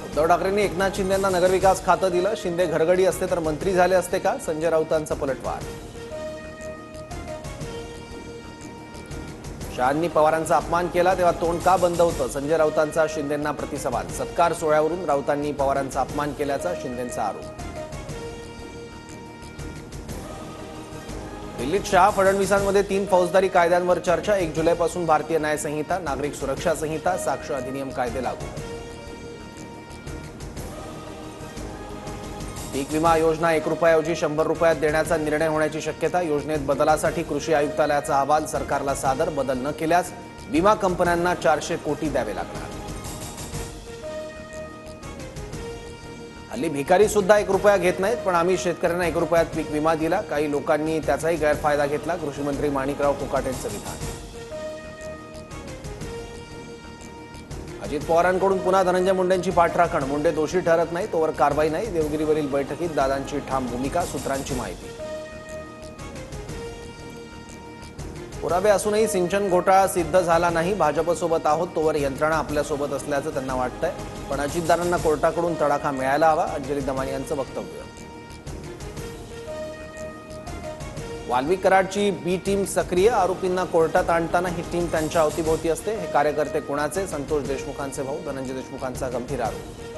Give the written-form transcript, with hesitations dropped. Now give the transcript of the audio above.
उद्धव ठाकरेंनी एकनाथ शिंदेंना नगरविकास खातं दिलं. शिंदे घरगडी असते तर मंत्री झाले असते का? संजय राऊतांचा पलटवार. शहांनी पवारांचा अपमान केला तेव्हा तोंड का बंद होतं? संजय राऊतांचा शिंदेंना प्रतिसवाल. सत्कार सोहळ्यावरून राऊतांनी पवारांचा अपमान केल्याचा शिंदेंचा आरोप. दिल्लीत शहा फडणवीसांमध्ये 3 फौजदारी कायद्यांवर चर्चा. 1 जुलैपासून भारतीय न्याय संहिता, नागरिक सुरक्षा संहिता, साक्ष अधिनियम कायदे लागू. पीक विमा योजना 1 रुपयाऐवजी 100 रुपयात देण्याचा निर्णय होण्याची शक्यता. योजनेत बदलासाठी कृषी आयुक्तालयाचा अहवाल सरकारला सादर. बदल न केल्यास विमा कंपन्यांना 400 कोटी द्यावे लागणार. हल्ली भिकारी सुद्धा 1 रुपया घेत नाहीत, पण आम्ही शेतकऱ्यांना 1 रुपयात पीक विमा दिला. काही लोकांनी त्याचाही गैरफायदा घेतला. कृषी मंत्री माणिकराव कोकाटेंचं विधान. अजित पवारांकडून पुन्हा धनंजय मुंडेंची पाठराखण. मुंडे दोषी ठरत नाही तोवर कारवाई नाही. देवगिरीवरील बैठकीत दादांची ठाम भूमिका. सूत्रांची माहिती. पुरावे असूनही सिंचन घोटाळा सिद्ध झाला नाही. भाजपसोबत आहोत तोवर यंत्रणा आपल्यासोबत असल्याचं त्यांना वाटतंय, पण अजितदारांना कोर्टाकडून तडाखा मिळायला हवा. अंजली दमानी यांचं वक्तव्य. वाल्मिक कराडची बी टीम सक्रिय. आरोपींना कोर्टात आणताना ही टीम त्यांच्या अवतीभोवती असते. हे कार्यकर्ते कुणाचे? संतोष देशमुखांचे भाऊ धनंजय देशमुखांचा गंभीर आरोप.